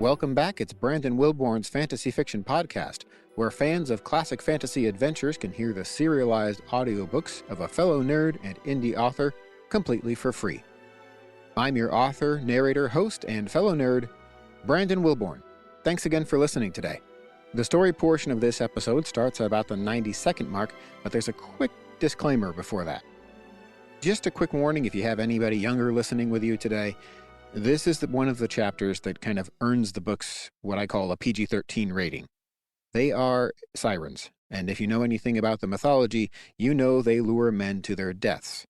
Welcome back, it's Brandon Wilborn's Fantasy Fiction Podcast, where fans of classic fantasy adventures can hear the serialized audiobooks of a fellow nerd and indie author completely for free. I'm your author, narrator, host, and fellow nerd, Brandon Wilborn. Thanks again for listening today. The story portion of this episode starts at about the 90-second mark, but there's a quick disclaimer before that. Just a quick warning if you have anybody younger listening with you today. This is one of the chapters that kind of earns the books what I call a PG-13 rating. They are sirens, and if you know anything about the mythology, you know they lure men to their deaths.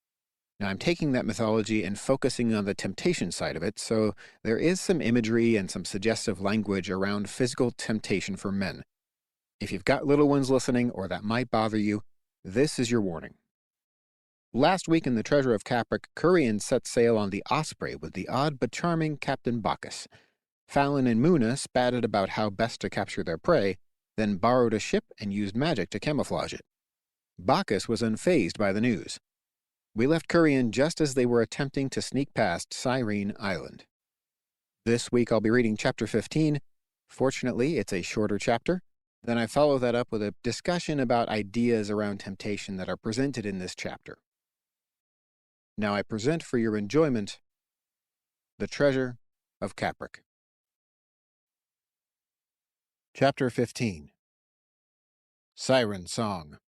Now I'm taking that mythology and focusing on the temptation side of it, so there is some imagery and some suggestive language around physical temptation for men. If you've got little ones listening or that might bother you, this is your warning. Last week in The Treasure of Capric, Curian set sail on the Osprey with the odd but charming Captain Bacchus. Fallon and Muna spatted about how best to capture their prey, then borrowed a ship and used magic to camouflage it. Bacchus was unfazed by the news. We left Curian just as they were attempting to sneak past Siren Island. This week I'll be reading Chapter 15. Fortunately, it's a shorter chapter. Then I follow that up with a discussion about ideas around temptation that are presented in this chapter. Now I present for your enjoyment The Treasure of Capric. Chapter 15. Siren Song.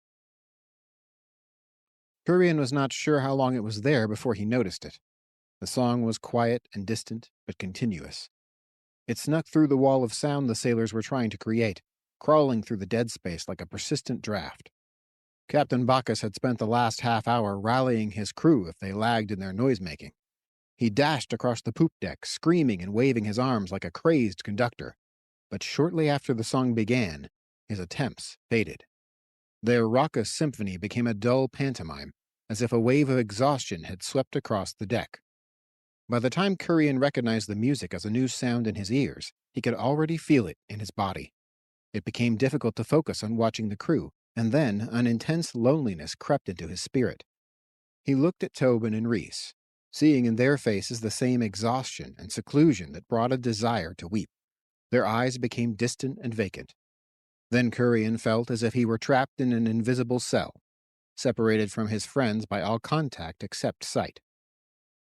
Curian was not sure how long it was there before he noticed it. The song was quiet and distant, but continuous. It snuck through the wall of sound the sailors were trying to create, crawling through the dead space like a persistent draft. Captain Bacchus had spent the last half hour rallying his crew if they lagged in their noise-making. He dashed across the poop deck, screaming and waving his arms like a crazed conductor. But shortly after the song began, his attempts faded. Their raucous symphony became a dull pantomime, as if a wave of exhaustion had swept across the deck. By the time Curian recognized the music as a new sound in his ears, he could already feel it in his body. It became difficult to focus on watching the crew, and then an intense loneliness crept into his spirit. He looked at Tobin and Rhys, seeing in their faces the same exhaustion and seclusion that brought a desire to weep. Their eyes became distant and vacant. Then Curian felt as if he were trapped in an invisible cell, separated from his friends by all contact except sight.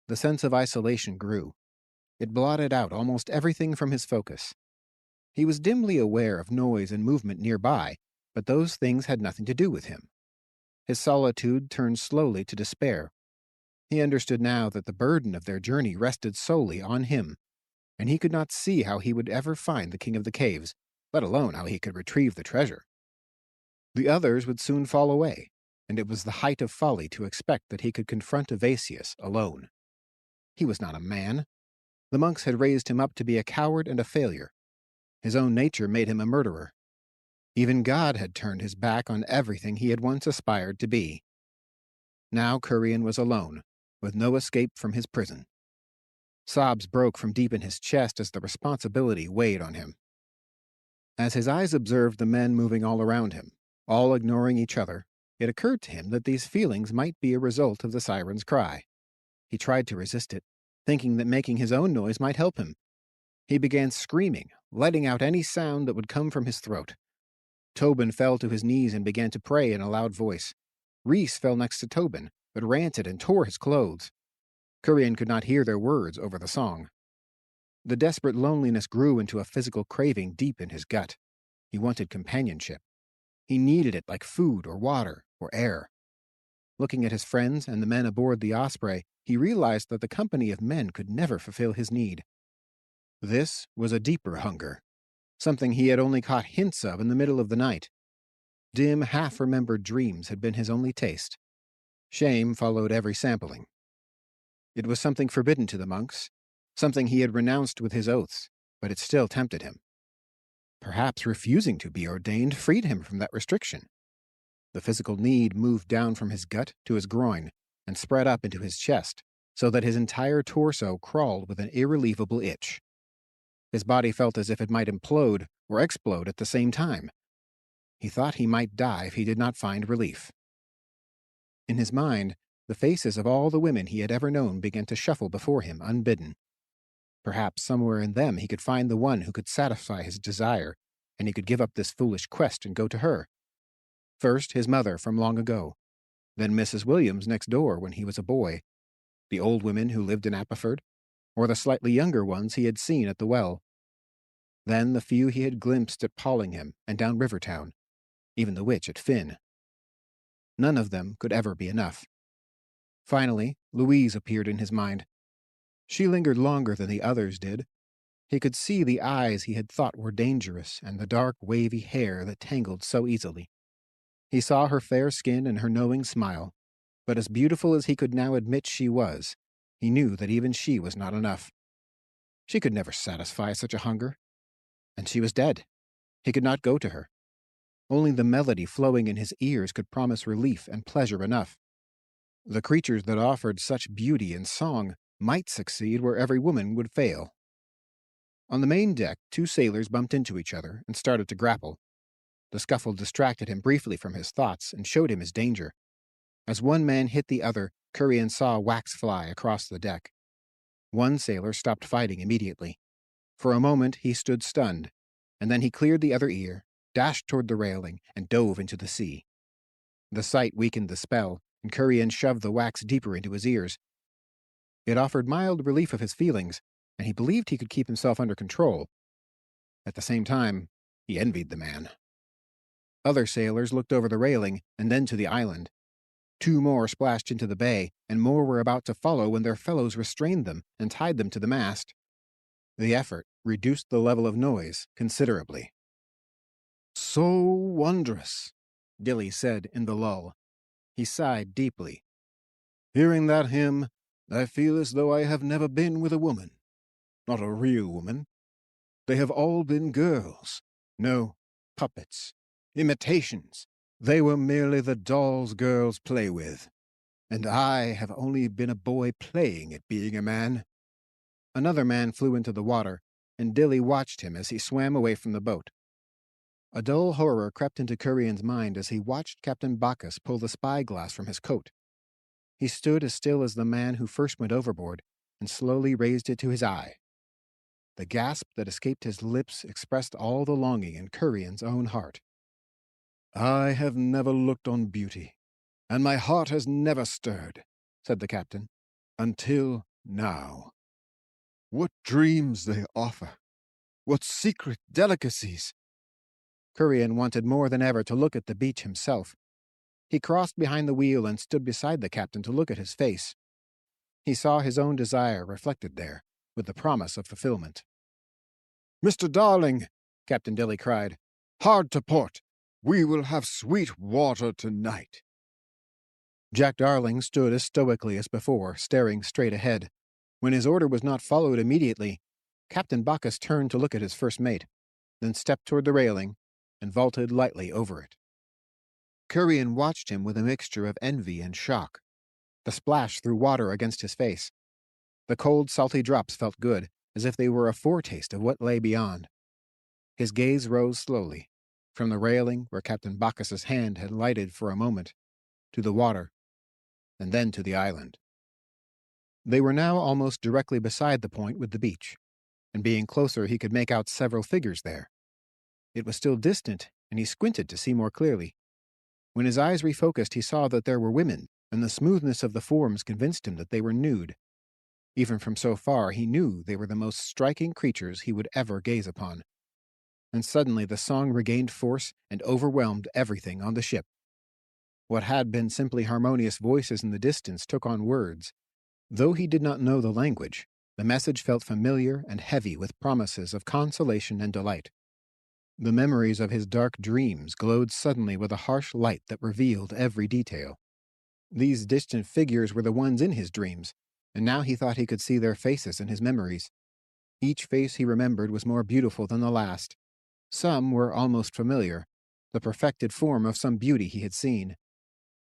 The sense of isolation grew. It blotted out almost everything from his focus. He was dimly aware of noise and movement nearby, but those things had nothing to do with him. His solitude turned slowly to despair. He understood now that the burden of their journey rested solely on him, and he could not see how he would ever find the King of the Caves, let alone how he could retrieve the treasure. The others would soon fall away, and it was the height of folly to expect that he could confront Evasius alone. He was not a man. The monks had raised him up to be a coward and a failure. His own nature made him a murderer. Even God had turned his back on everything he had once aspired to be. Now Curian was alone, with no escape from his prison. Sobs broke from deep in his chest as the responsibility weighed on him. As his eyes observed the men moving all around him, all ignoring each other, it occurred to him that these feelings might be a result of the siren's cry. He tried to resist it, thinking that making his own noise might help him. He began screaming, letting out any sound that would come from his throat. Tobin fell to his knees and began to pray in a loud voice. Rhys fell next to Tobin, but ranted and tore his clothes. Curian could not hear their words over the song. The desperate loneliness grew into a physical craving deep in his gut. He wanted companionship. He needed it like food or water or air. Looking at his friends and the men aboard the Osprey, he realized that the company of men could never fulfill his need. This was a deeper hunger, something he had only caught hints of in the middle of the night. Dim, half-remembered dreams had been his only taste. Shame followed every sampling. It was something forbidden to the monks, something he had renounced with his oaths, but it still tempted him. Perhaps refusing to be ordained freed him from that restriction. The physical need moved down from his gut to his groin and spread up into his chest, so that his entire torso crawled with an irrelievable itch. His body felt as if it might implode or explode at the same time. He thought he might die if he did not find relief. In his mind, the faces of all the women he had ever known began to shuffle before him unbidden. Perhaps somewhere in them he could find the one who could satisfy his desire, and he could give up this foolish quest and go to her. First, his mother from long ago, then Mrs. Williams next door when he was a boy, the old women who lived in Appaford, or the slightly younger ones he had seen at the well. Then the few he had glimpsed at Pallingham and down Rivertown, even the witch at Finn. None of them could ever be enough. Finally, Louise appeared in his mind. She lingered longer than the others did. He could see the eyes he had thought were dangerous and the dark, wavy hair that tangled so easily. He saw her fair skin and her knowing smile, but as beautiful as he could now admit she was, he knew that even she was not enough. She could never satisfy such a hunger. And she was dead. He could not go to her. Only the melody flowing in his ears could promise relief and pleasure enough. The creatures that offered such beauty and song might succeed where every woman would fail. On the main deck, two sailors bumped into each other and started to grapple. The scuffle distracted him briefly from his thoughts and showed him his danger. As one man hit the other, Curien saw wax fly across the deck. One sailor stopped fighting immediately. For a moment he stood stunned, and then he cleared the other ear, dashed toward the railing, and dove into the sea. The sight weakened the spell, and Curien shoved the wax deeper into his ears. It offered mild relief of his feelings, and he believed he could keep himself under control. At the same time, he envied the man. Other sailors looked over the railing and then to the island. Two more splashed into the bay, and more were about to follow when their fellows restrained them and tied them to the mast. The effort reduced the level of noise considerably. "So wondrous," Dilly said in the lull. He sighed deeply. "Hearing that hymn, I feel as though I have never been with a woman. Not a real woman. They have all been girls. No, puppets. Imitations. They were merely the dolls girls play with. And I have only been a boy playing at being a man." Another man flew into the water, and Dilly watched him as he swam away from the boat. A dull horror crept into Curien's mind as he watched Captain Bacchus pull the spyglass from his coat. He stood as still as the man who first went overboard, and slowly raised it to his eye. The gasp that escaped his lips expressed all the longing in Curien's own heart. "I have never looked on beauty, and my heart has never stirred," said the captain, "until now. What dreams they offer! What secret delicacies!" Curien wanted more than ever to look at the beach himself. He crossed behind the wheel and stood beside the captain to look at his face. He saw his own desire reflected there, with the promise of fulfillment. "Mr. Darling," Captain Dilly cried, "hard to port! We will have sweet water tonight." Jack Darling stood as stoically as before, staring straight ahead. When his order was not followed immediately, Captain Bacchus turned to look at his first mate, then stepped toward the railing and vaulted lightly over it. Curien watched him with a mixture of envy and shock. The splash threw water against his face. The cold, salty drops felt good, as if they were a foretaste of what lay beyond. His gaze rose slowly, from the railing where Captain Bacchus's hand had lighted for a moment, to the water, and then to the island. They were now almost directly beside the point with the beach, and being closer he could make out several figures there. It was still distant, and he squinted to see more clearly. When his eyes refocused, he saw that there were women, and the smoothness of the forms convinced him that they were nude. Even from so far, he knew they were the most striking creatures he would ever gaze upon. And suddenly the song regained force and overwhelmed everything on the ship. What had been simply harmonious voices in the distance took on words. Though he did not know the language, the message felt familiar and heavy with promises of consolation and delight. The memories of his dark dreams glowed suddenly with a harsh light that revealed every detail. These distant figures were the ones in his dreams, and now he thought he could see their faces in his memories. Each face he remembered was more beautiful than the last. Some were almost familiar, the perfected form of some beauty he had seen.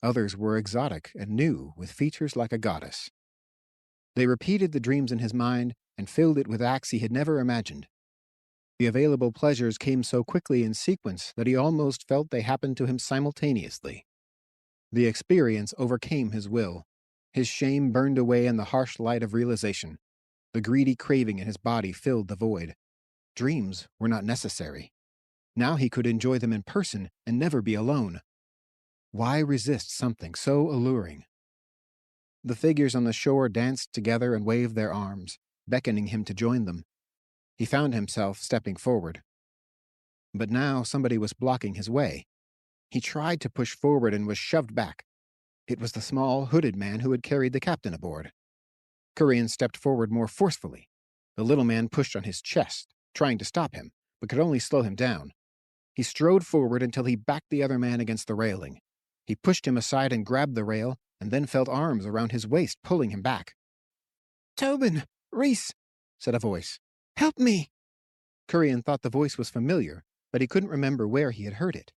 Others were exotic and new, with features like a goddess. They repeated the dreams in his mind and filled it with acts he had never imagined. The available pleasures came so quickly in sequence that he almost felt they happened to him simultaneously. The experience overcame his will. His shame burned away in the harsh light of realization. The greedy craving in his body filled the void. Dreams were not necessary. Now he could enjoy them in person and never be alone. Why resist something so alluring? The figures on the shore danced together and waved their arms, beckoning him to join them. He found himself stepping forward. But now somebody was blocking his way. He tried to push forward and was shoved back. It was the small, hooded man who had carried the captain aboard. Kurian stepped forward more forcefully. The little man pushed on his chest, trying to stop him, but could only slow him down. He strode forward until he backed the other man against the railing. He pushed him aside and grabbed the rail, and then felt arms around his waist pulling him back. "Tobin! Rhys!" said a voice. "Help me!" Kurian thought the voice was familiar, but he couldn't remember where he had heard it.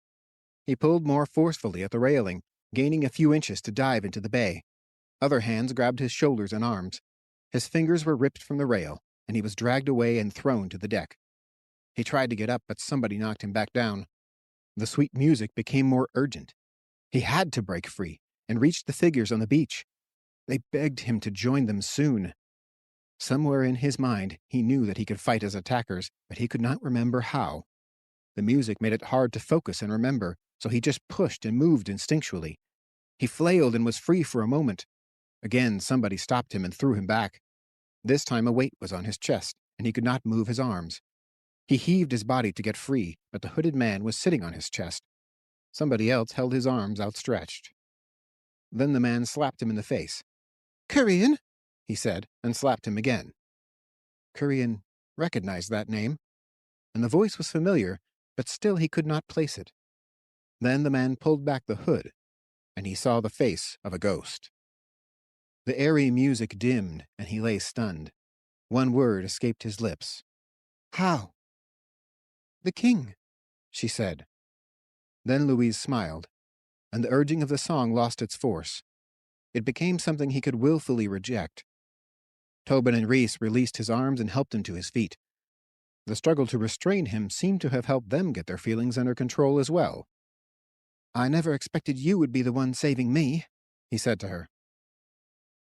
He pulled more forcefully at the railing, gaining a few inches to dive into the bay. Other hands grabbed his shoulders and arms. His fingers were ripped from the rail, and he was dragged away and thrown to the deck. He tried to get up, but somebody knocked him back down. The sweet music became more urgent. He had to break free and reach the figures on the beach. They begged him to join them soon. Somewhere in his mind, he knew that he could fight as attackers, but he could not remember how. The music made it hard to focus and remember, so he just pushed and moved instinctually. He flailed and was free for a moment. Again, somebody stopped him and threw him back. This time a weight was on his chest, and he could not move his arms. He heaved his body to get free, but the hooded man was sitting on his chest. Somebody else held his arms outstretched. Then the man slapped him in the face. "Kurian," he said, and slapped him again. Kurian recognized that name, and the voice was familiar, but still he could not place it. Then the man pulled back the hood, and he saw the face of a ghost. The airy music dimmed, and he lay stunned. One word escaped his lips. "How?" "The king," she said. Then Louise smiled, and the urging of the song lost its force. It became something he could willfully reject. Tobin and Rhys released his arms and helped him to his feet. The struggle to restrain him seemed to have helped them get their feelings under control as well. "I never expected you would be the one saving me," he said to her.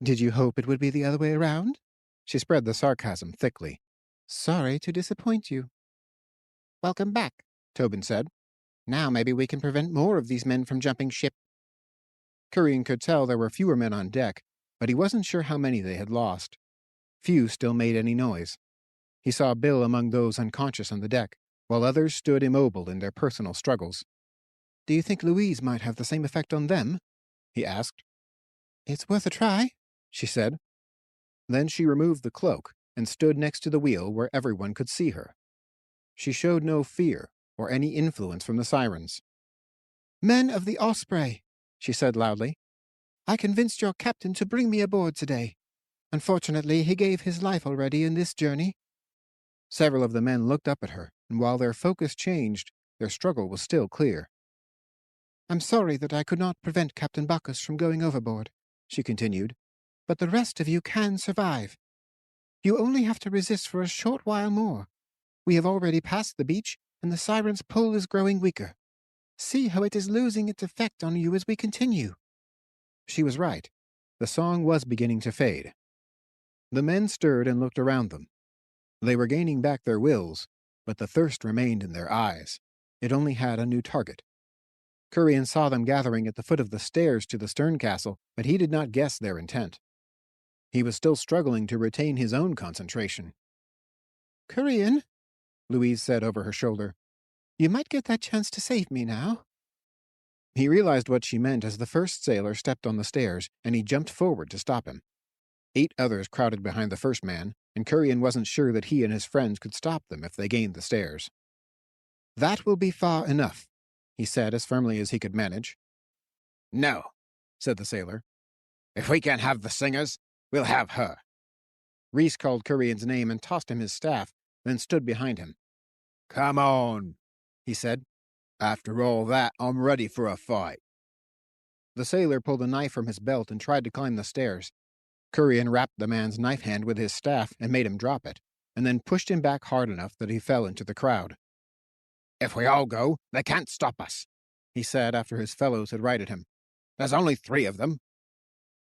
"Did you hope it would be the other way around?" She spread the sarcasm thickly. "Sorry to disappoint you." "Welcome back," Tobin said. "Now maybe we can prevent more of these men from jumping ship." Kurian could tell there were fewer men on deck, but he wasn't sure how many they had lost. Few still made any noise. He saw Bill among those unconscious on the deck, while others stood immobile in their personal struggles. "Do you think Louise might have the same effect on them?" he asked. "It's worth a try," she said. Then she removed the cloak and stood next to the wheel where everyone could see her. She showed no fear or any influence from the sirens. "Men of the Osprey," she said loudly, "I convinced your captain to bring me aboard today. Unfortunately, he gave his life already in this journey." Several of the men looked up at her, and while their focus changed, their struggle was still clear. "I'm sorry that I could not prevent Captain Bacchus from going overboard," she continued, "but the rest of you can survive. You only have to resist for a short while more. We have already passed the beach, and the siren's pull is growing weaker. See how it is losing its effect on you as we continue." She was right. The song was beginning to fade. The men stirred and looked around them. They were gaining back their wills, but the thirst remained in their eyes. It only had a new target. Kurian saw them gathering at the foot of the stairs to the stern castle, but he did not guess their intent. He was still struggling to retain his own concentration. "Kurian," Louise said over her shoulder, "you might get that chance to save me now." He realized what she meant as the first sailor stepped on the stairs, and he jumped forward to stop him. 8 others crowded behind the first man, and Kurian wasn't sure that he and his friends could stop them if they gained the stairs. "That will be far enough," he said as firmly as he could manage. "No," said the sailor. "If we can't have the singers, we'll have her." Rhys called Kurian's name and tossed him his staff, then stood behind him. "Come on," he said. "After all that, I'm ready for a fight." The sailor pulled a knife from his belt and tried to climb the stairs. Kurian rapped the man's knife hand with his staff and made him drop it, and then pushed him back hard enough that he fell into the crowd. "If we all go, they can't stop us," he said after his fellows had righted him. "There's only 3 of them."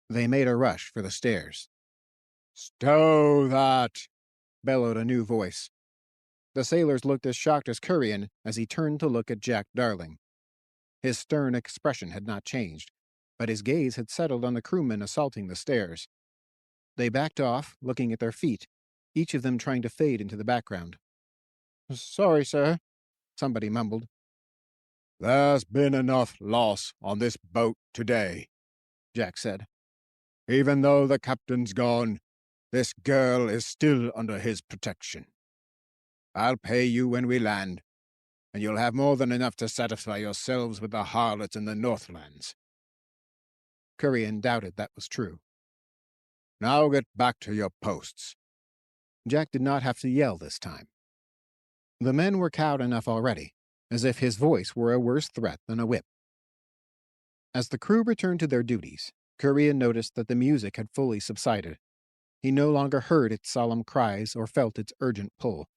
They made a rush for the stairs. "Stow that!" bellowed a new voice. The sailors looked as shocked as Curian as he turned to look at Jack Darling. His stern expression had not changed, but his gaze had settled on the crewmen assaulting the stairs. They backed off, looking at their feet, each of them trying to fade into the background. "Sorry, sir," somebody mumbled. "There's been enough loss on this boat today," Jack said. "Even though the captain's gone, this girl is still under his protection. I'll pay you when we land, and you'll have more than enough to satisfy yourselves with the harlots in the Northlands." Curian doubted that was true. "Now get back to your posts." Jack did not have to yell this time. The men were cowed enough already, as if his voice were a worse threat than a whip. As the crew returned to their duties, Curian noticed that the music had fully subsided. He no longer heard its solemn cries or felt its urgent pull.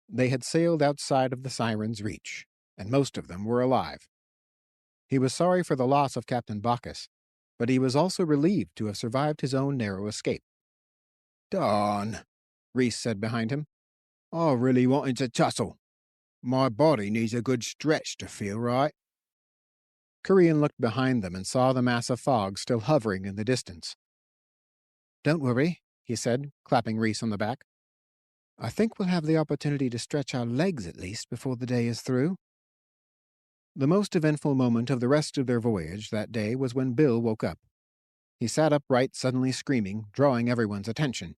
They had sailed outside of the Siren's reach, and most of them were alive. He was sorry for the loss of Captain Bacchus, but he was also relieved to have survived his own narrow escape. "Darn," Reese said behind him. "I really wanted to tussle. My body needs a good stretch to feel right." Curian looked behind them and saw the mass of fog still hovering in the distance. "Don't worry," he said, clapping Reese on the back. "I think we'll have the opportunity to stretch our legs at least before the day is through." The most eventful moment of the rest of their voyage that day was when Bill woke up. He sat upright, suddenly screaming, drawing everyone's attention.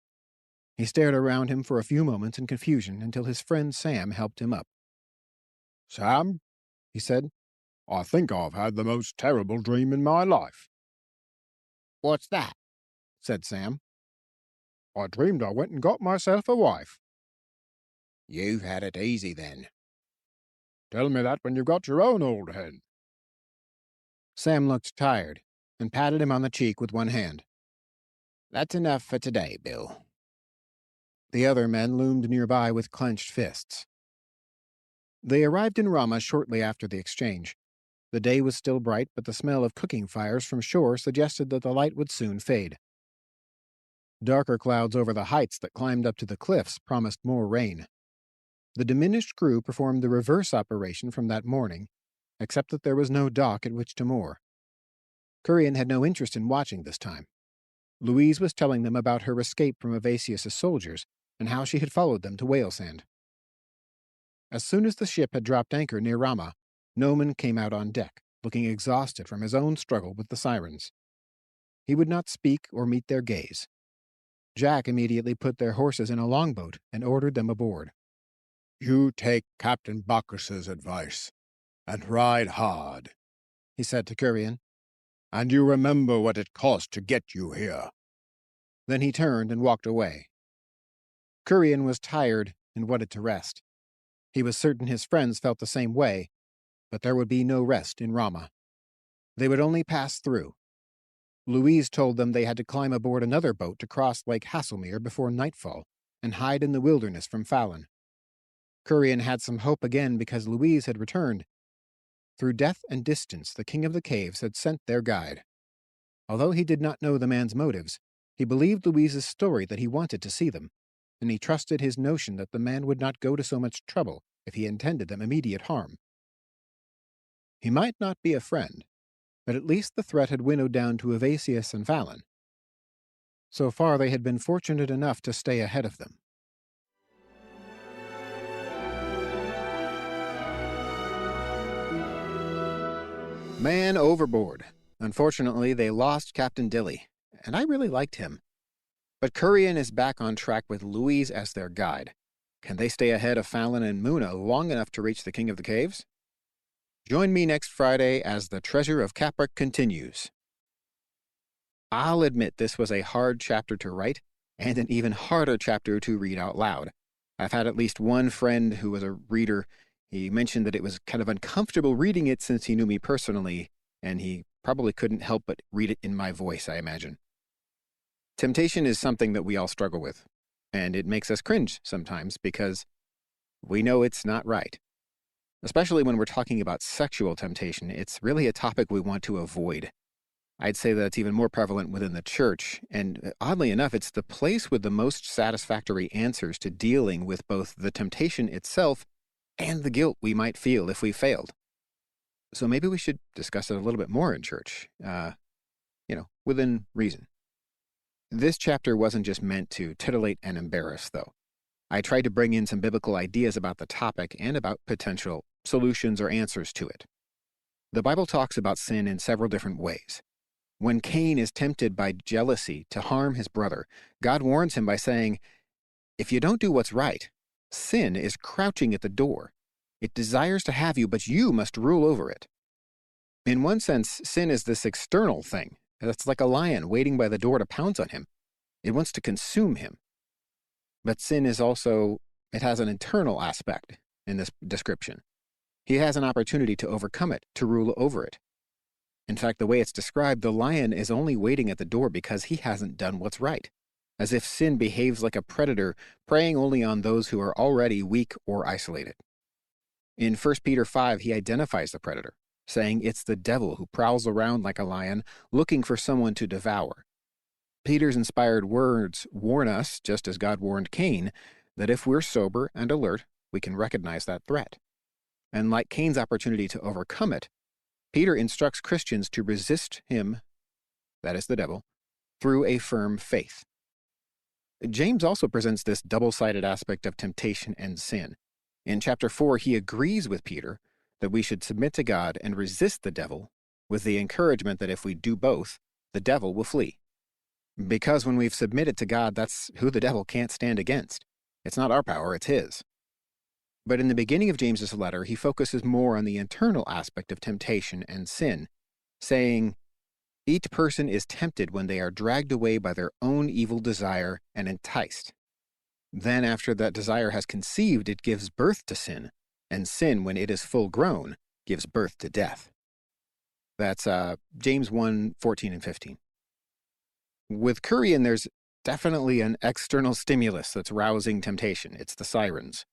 He stared around him for a few moments in confusion until his friend Sam helped him up. "Sam," he said, "I think I've had the most terrible dream in my life." "What's that?" said Sam. "I dreamed I went and got myself a wife." "You've had it easy, then." "Tell me that when you've got your own old hen." Sam looked tired and patted him on the cheek with one hand. "That's enough for today, Bill." The other men loomed nearby with clenched fists. They arrived in Rama shortly after the exchange. The day was still bright, but the smell of cooking fires from shore suggested that the light would soon fade. Darker clouds over the heights that climbed up to the cliffs promised more rain. The diminished crew performed the reverse operation from that morning, except that there was no dock at which to moor. Curian had no interest in watching this time. Louise was telling them about her escape from Evasius's soldiers and how she had followed them to Whalesand. As soon as the ship had dropped anchor near Rama, Noman came out on deck, looking exhausted from his own struggle with the sirens. He would not speak or meet their gaze. Jack immediately put their horses in a longboat and ordered them aboard. "You take Captain Bacchus's advice, and ride hard," he said to Curian. "And you remember what it cost to get you here." Then he turned and walked away. Curian was tired and wanted to rest. He was certain his friends felt the same way, but there would be no rest in Rama. They would only pass through. Louise told them they had to climb aboard another boat to cross Lake Hasselmere before nightfall and hide in the wilderness from Fallon. Curian had some hope again because Louise had returned. Through death and distance, the King of the Caves had sent their guide. Although he did not know the man's motives, he believed Louise's story that he wanted to see them, and he trusted his notion that the man would not go to so much trouble if he intended them immediate harm. He might not be a friend, but at least the threat had winnowed down to Evasius and Fallon. So far they had been fortunate enough to stay ahead of them. Man overboard. Unfortunately, they lost Captain Dilly, and I really liked him. But Curian is back on track with Louise as their guide. Can they stay ahead of Fallon and Muna long enough to reach the King of the Caves? Join me next Friday as the Treasure of Capric continues. I'll admit this was a hard chapter to write, and an even harder chapter to read out loud. I've had at least one friend who was a reader. He mentioned that it was kind of uncomfortable reading it since he knew me personally, and he probably couldn't help but read it in my voice, I imagine. Temptation is something that we all struggle with, and it makes us cringe sometimes because we know it's not right. Especially when we're talking about sexual temptation, it's really a topic we want to avoid. I'd say that it's even more prevalent within the church, and oddly enough, it's the place with the most satisfactory answers to dealing with both the temptation itself and the guilt we might feel if we failed. So maybe we should discuss it a little bit more in church, within reason. This chapter wasn't just meant to titillate and embarrass, though. I tried to bring in some biblical ideas about the topic and about potential solutions or answers to it. The Bible talks about sin in several different ways. When Cain is tempted by jealousy to harm his brother, God warns him by saying, "If you don't do what's right, sin is crouching at the door. It desires to have you, but you must rule over it." In one sense, sin is this external thing. It's like a lion waiting by the door to pounce on him. It wants to consume him. But sin is also, it has an internal aspect in this description. He has an opportunity to overcome it, to rule over it. In fact, the way it's described, the lion is only waiting at the door because he hasn't done what's right, as if sin behaves like a predator, preying only on those who are already weak or isolated. In 1 Peter 5, he identifies the predator, saying it's the devil who prowls around like a lion, looking for someone to devour. Peter's inspired words warn us, just as God warned Cain, that if we're sober and alert, we can recognize that threat. And like Cain's opportunity to overcome it, Peter instructs Christians to resist him, that is the devil, through a firm faith. James also presents this double-sided aspect of temptation and sin. In chapter 4, he agrees with Peter that we should submit to God and resist the devil with the encouragement that if we do both, the devil will flee. Because when we've submitted to God, that's who the devil can't stand against. It's not our power, it's his. But in the beginning of James's letter, he focuses more on the internal aspect of temptation and sin, saying, "Each person is tempted when they are dragged away by their own evil desire and enticed. Then after that desire has conceived, it gives birth to sin, and sin, when it is full grown, gives birth to death." That's James 1:14 and 15. With Kurian, there's definitely an external stimulus that's rousing temptation. It's the sirens.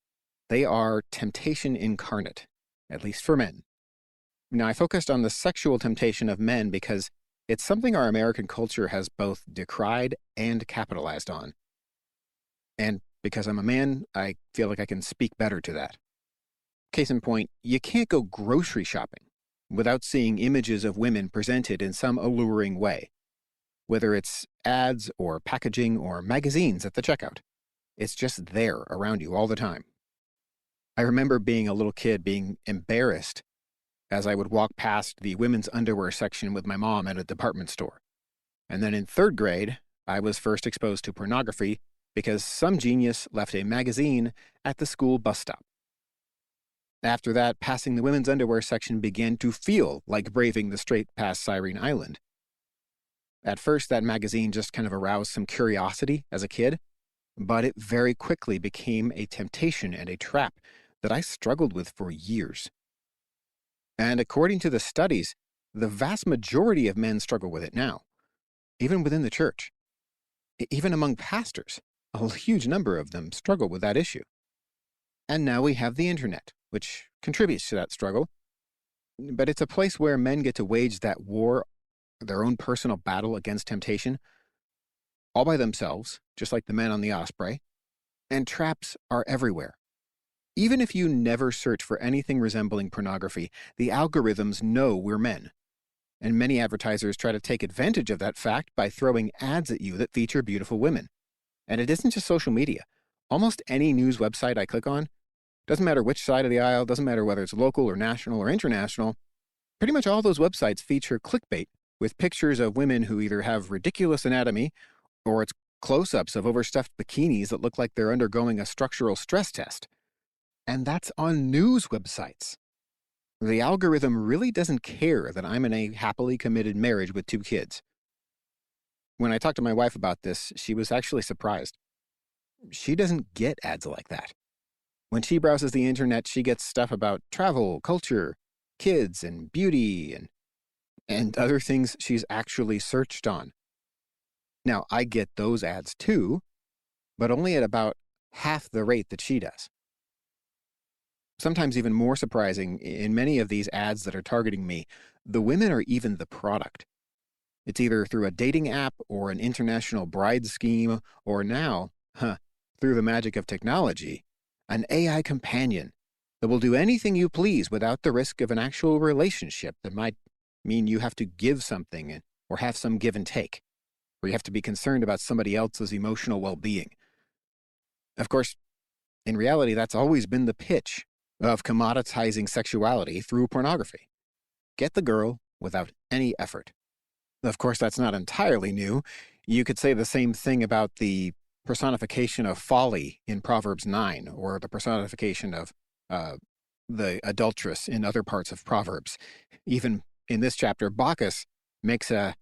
They are temptation incarnate, at least for men. Now, I focused on the sexual temptation of men because it's something our American culture has both decried and capitalized on. And because I'm a man, I feel like I can speak better to that. Case in point, you can't go grocery shopping without seeing images of women presented in some alluring way. Whether it's ads or packaging or magazines at the checkout, it's just there around you all the time. I remember being a little kid being embarrassed as I would walk past the women's underwear section with my mom at a department store. And then in 3rd grade, I was first exposed to pornography because some genius left a magazine at the school bus stop. After that, passing the women's underwear section began to feel like braving the strait past Siren Island. At first, that magazine just kind of aroused some curiosity as a kid, but it very quickly became a temptation and a trap that I struggled with for years. And according to the studies, the vast majority of men struggle with it now, even within the church. Even among pastors, a huge number of them struggle with that issue. And now we have the internet, which contributes to that struggle. But it's a place where men get to wage that war, their own personal battle against temptation, all by themselves, just like the men on the Osprey. And traps are everywhere. Even if you never search for anything resembling pornography, the algorithms know we're men. And many advertisers try to take advantage of that fact by throwing ads at you that feature beautiful women. And it isn't just social media. Almost any news website I click on, doesn't matter which side of the aisle, doesn't matter whether it's local or national or international, pretty much all those websites feature clickbait with pictures of women who either have ridiculous anatomy or it's close-ups of overstuffed bikinis that look like they're undergoing a structural stress test. And that's on news websites. The algorithm really doesn't care that I'm in a happily committed marriage with 2 kids. When I talked to my wife about this, she was actually surprised. She doesn't get ads like that. When she browses the internet, she gets stuff about travel, culture, kids, and beauty, and other things she's actually searched on. Now, I get those ads too, but only at about half the rate that she does. Sometimes even more surprising, in many of these ads that are targeting me, the women are even the product. It's either through a dating app or an international bride scheme, or now, through the magic of technology, an AI companion that will do anything you please without the risk of an actual relationship that might mean you have to give something or have some give and take, or you have to be concerned about somebody else's emotional well-being. Of course, in reality, that's always been the pitch of commoditizing sexuality through pornography. Get the girl without any effort. Of course, that's not entirely new. You could say the same thing about the personification of folly in Proverbs 9, or the personification of the adulteress in other parts of Proverbs. Even in this chapter, Bacchus makes a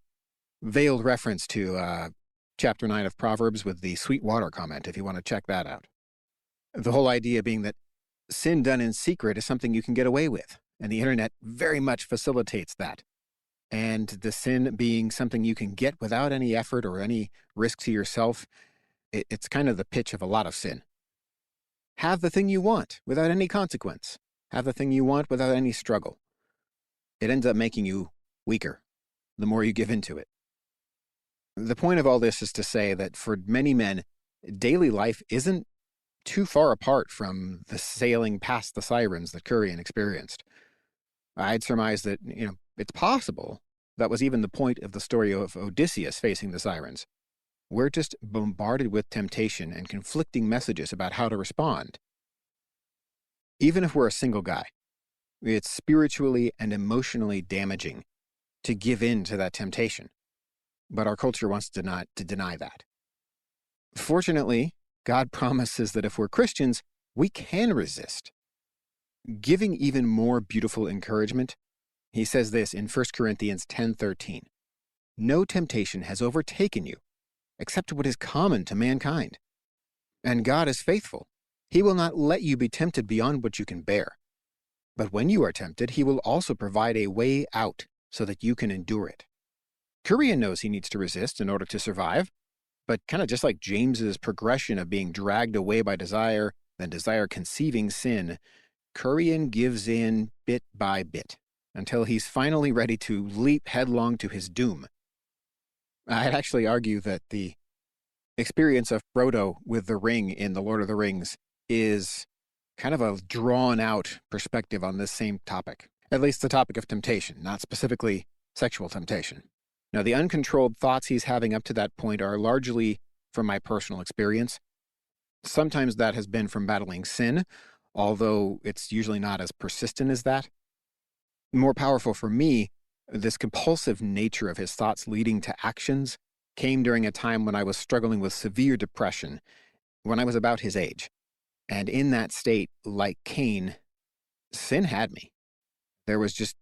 veiled reference to chapter 9 of Proverbs with the sweet water comment, if you want to check that out. The whole idea being that sin done in secret is something you can get away with, and the internet very much facilitates that. And the sin being something you can get without any effort or any risk to yourself, it's kind of the pitch of a lot of sin. Have the thing you want without any consequence. Have the thing you want without any struggle. It ends up making you weaker the more you give into it. The point of all this is to say that for many men, daily life isn't too far apart from the sailing past the sirens that Curian experienced. I'd surmise that, it's possible that was even the point of the story of Odysseus facing the sirens. We're just bombarded with temptation and conflicting messages about how to respond. Even if we're a single guy, it's spiritually and emotionally damaging to give in to that temptation. But our culture wants to deny that. Fortunately, God promises that if we're Christians, we can resist. Giving even more beautiful encouragement, he says this in 1 Corinthians 10:13. No temptation has overtaken you, except what is common to mankind. And God is faithful. He will not let you be tempted beyond what you can bear. But when you are tempted, he will also provide a way out so that you can endure it. Curian knows he needs to resist in order to survive, but kind of just like James's progression of being dragged away by desire, then desire conceiving sin, Curian gives in bit by bit until he's finally ready to leap headlong to his doom. I'd actually argue that the experience of Frodo with the ring in The Lord of the Rings is kind of a drawn-out perspective on this same topic, at least the topic of temptation, not specifically sexual temptation. Now, the uncontrolled thoughts he's having up to that point are largely from my personal experience. Sometimes that has been from battling sin, although it's usually not as persistent as that. More powerful for me, this compulsive nature of his thoughts leading to actions came during a time when I was struggling with severe depression, when I was about his age. And in that state, like Cain, sin had me. There was just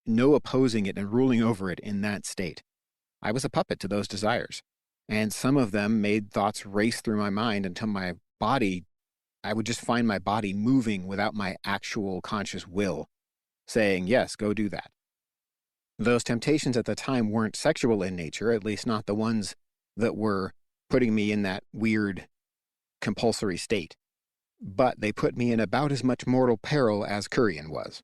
no opposing it and ruling over it in that state. I was a puppet to those desires, and some of them made thoughts race through my mind until my body, I would just find my body moving without my actual conscious will, saying, yes, go do that. Those temptations at the time weren't sexual in nature, at least not the ones that were putting me in that weird, compulsory state. But they put me in about as much mortal peril as Curian was.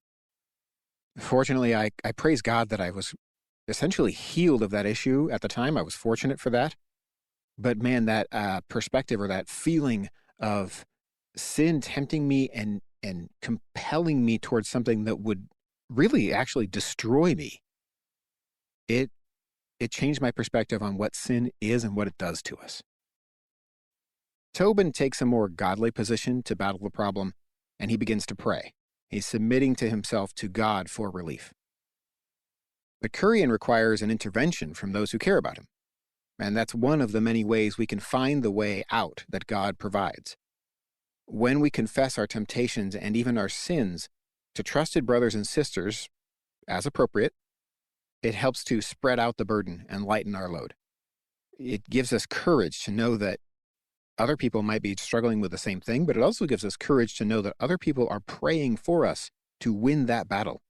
Fortunately, I praise God that I was essentially healed of that issue at the time. I was fortunate for that. But man, that perspective or that feeling of sin tempting me and compelling me towards something that would really actually destroy me, it changed my perspective on what sin is and what it does to us. Tobin takes a more godly position to battle the problem, and he begins to pray. He's submitting to himself to God for relief. But Curian requires an intervention from those who care about him, and that's one of the many ways we can find the way out that God provides. When we confess our temptations and even our sins to trusted brothers and sisters, as appropriate, it helps to spread out the burden and lighten our load. It gives us courage to know that other people might be struggling with the same thing, but it also gives us courage to know that other people are praying for us to win that battle.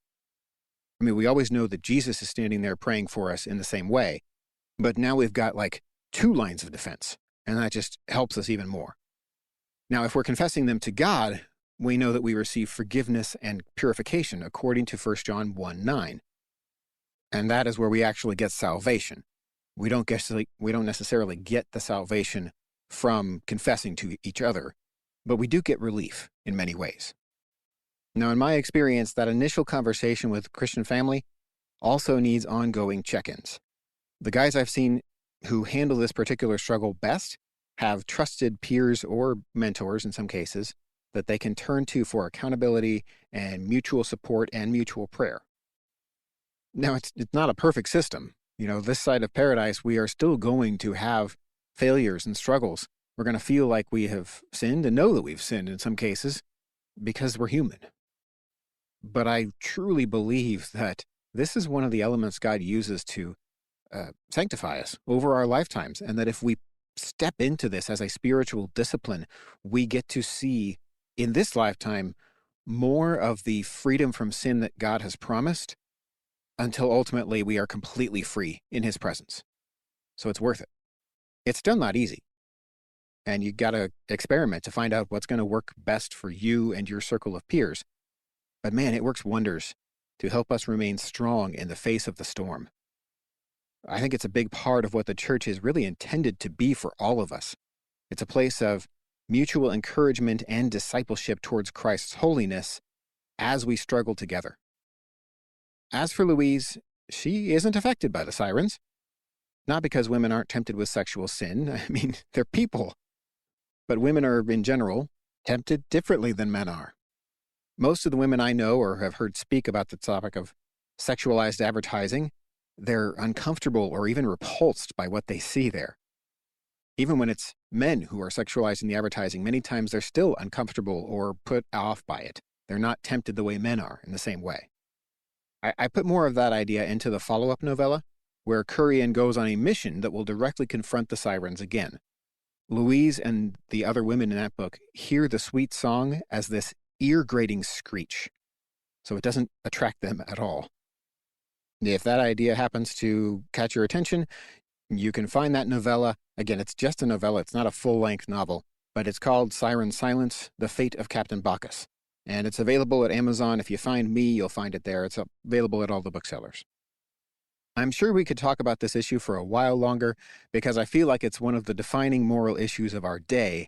I mean, we always know that Jesus is standing there praying for us in the same way, but now we've got like 2 lines of defense, and that just helps us even more. Now, if we're confessing them to God, we know that we receive forgiveness and purification according to 1 John 1:9. And that is where we actually get salvation. We don't necessarily get the salvation from confessing to each other, but we do get relief in many ways. Now, in my experience, that initial conversation with Christian family also needs ongoing check-ins. The guys I've seen who handle this particular struggle best have trusted peers or mentors in some cases that they can turn to for accountability and mutual support and mutual prayer. Now, it's not a perfect system. This side of paradise, we are still going to have failures and struggles. We're going to feel like we have sinned and know that we've sinned in some cases because we're human. But I truly believe that this is one of the elements God uses to sanctify us over our lifetimes, and that if we step into this as a spiritual discipline, we get to see in this lifetime more of the freedom from sin that God has promised until ultimately we are completely free in His presence. So it's worth it. It's still not easy. And you got to experiment to find out what's going to work best for you and your circle of peers. But man, it works wonders to help us remain strong in the face of the storm. I think it's a big part of what the church is really intended to be for all of us. It's a place of mutual encouragement and discipleship towards Christ's holiness as we struggle together. As for Louise, she isn't affected by the sirens. Not because women aren't tempted with sexual sin. I mean, they're people. But women are, in general, tempted differently than men are. Most of the women I know or have heard speak about the topic of sexualized advertising, they're uncomfortable or even repulsed by what they see there. Even when it's men who are sexualizing the advertising, many times they're still uncomfortable or put off by it. They're not tempted the way men are in the same way. I put more of that idea into the follow-up novella, where Kurian goes on a mission that will directly confront the sirens again. Louise and the other women in that book hear the sweet song as this ear-grating screech, so it doesn't attract them at all. If that idea happens to catch your attention, you can find that novella. Again, it's just a novella. It's not a full-length novel, but it's called Siren Silence, The Fate of Captain Bacchus. And it's available at Amazon. If you find me, you'll find it there. It's available at all the booksellers. I'm sure we could talk about this issue for a while longer because I feel like it's one of the defining moral issues of our day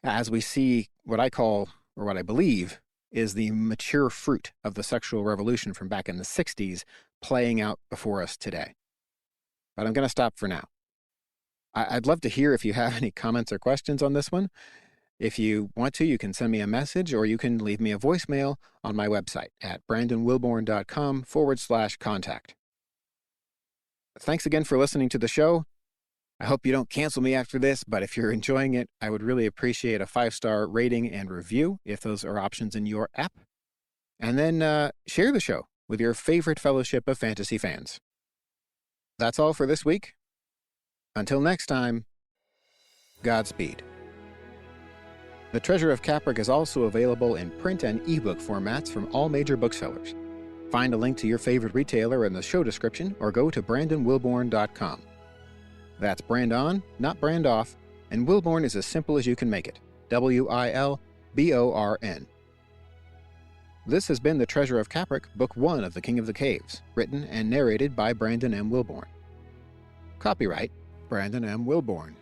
as we see what I call, or what I believe, is the mature fruit of the sexual revolution from back in the 60s playing out before us today. But I'm going to stop for now. I'd love to hear if you have any comments or questions on this one. If you want to, you can send me a message or you can leave me a voicemail on my website at brandonwilborn.com/contact. Thanks again for listening to the show. I hope you don't cancel me after this, but if you're enjoying it, I would really appreciate a 5-star rating and review if those are options in your app. And then share the show with your favorite fellowship of fantasy fans. That's all for this week. Until next time, Godspeed. The Treasure of Capric is also available in print and ebook formats from all major booksellers. Find a link to your favorite retailer in the show description or go to brandonwilborn.com. That's brand on, not brand off, and Wilborn is as simple as you can make it. Wilborn. This has been The Treasure of Capric, Book 1 of The King of the Caves, written and narrated by Brandon M. Wilborn. Copyright Brandon M. Wilborn.